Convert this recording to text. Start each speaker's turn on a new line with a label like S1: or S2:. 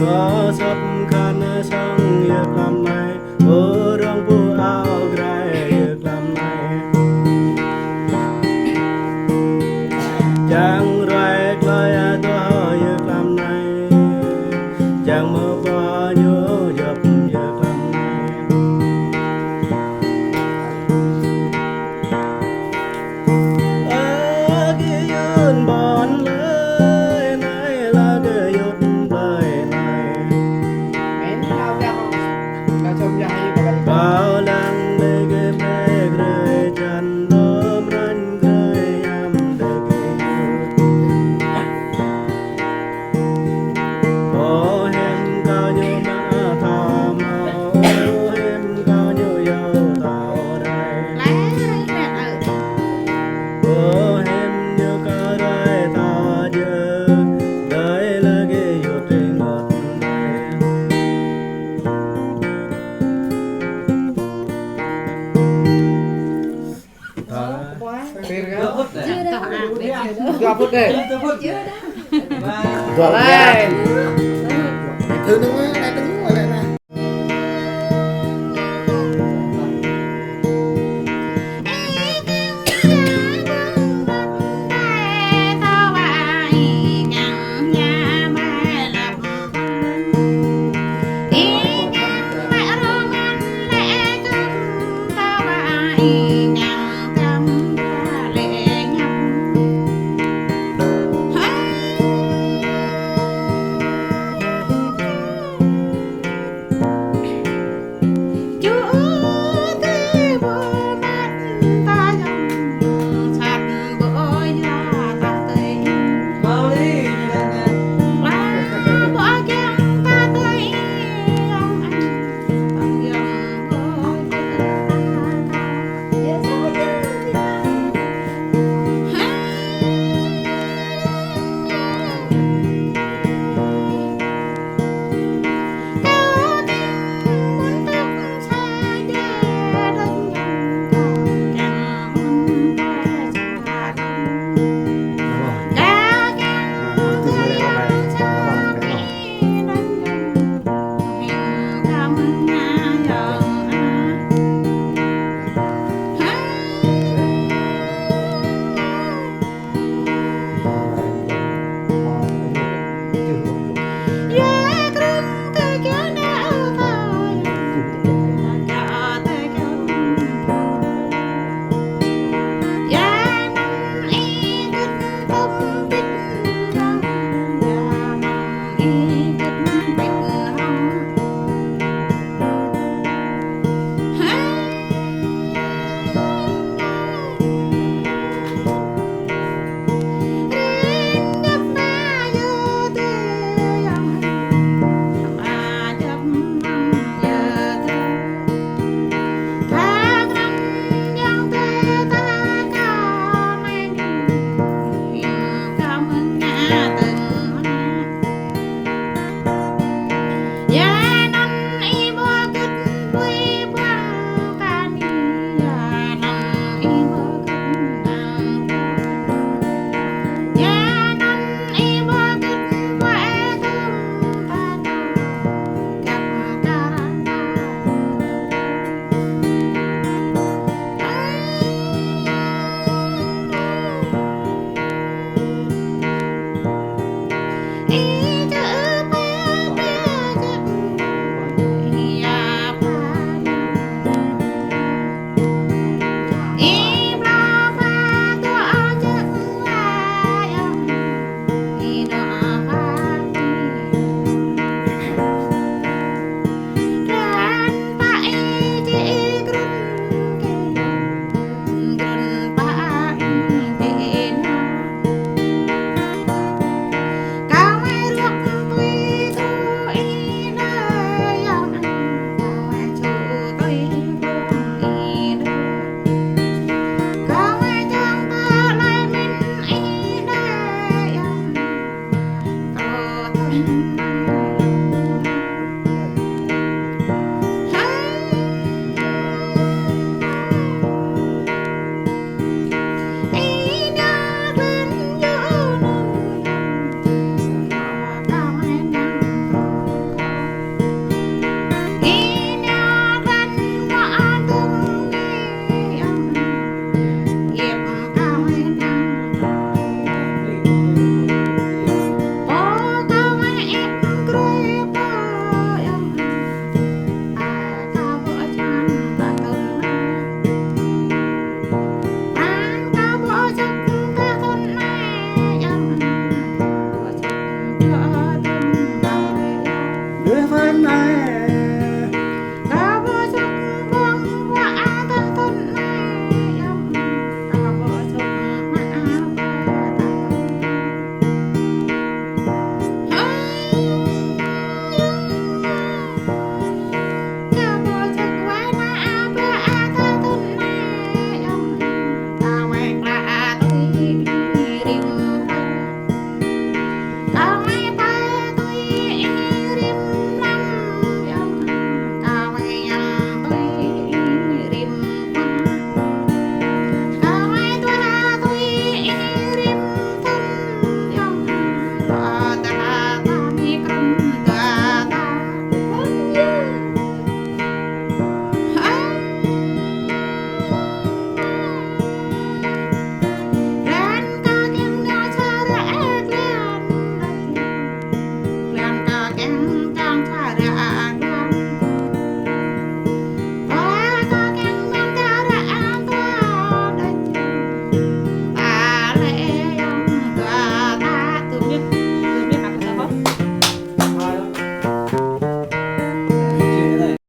S1: có sắp khăn sang việc làm này ở trong phố áo gray việc làm này chẳng rồi lời tôi việc làm này chẳng mơ qua nhớ dập việc làm này ở kiaยืน bọn lời này là cái yốt lời này bao lần để cái mẹ rơi chân đốm rắn rơi em để cái ô em cao như mã thò màu ô em cao như dâu tàu đây ô em như cá đây ta dơ đây là cái yốt trên ngọt đây
S2: Cho phút đi.
S3: Rồi
S2: Đây.
S3: thứ nó lại đứng ngồi lại nè.
S4: Yeah.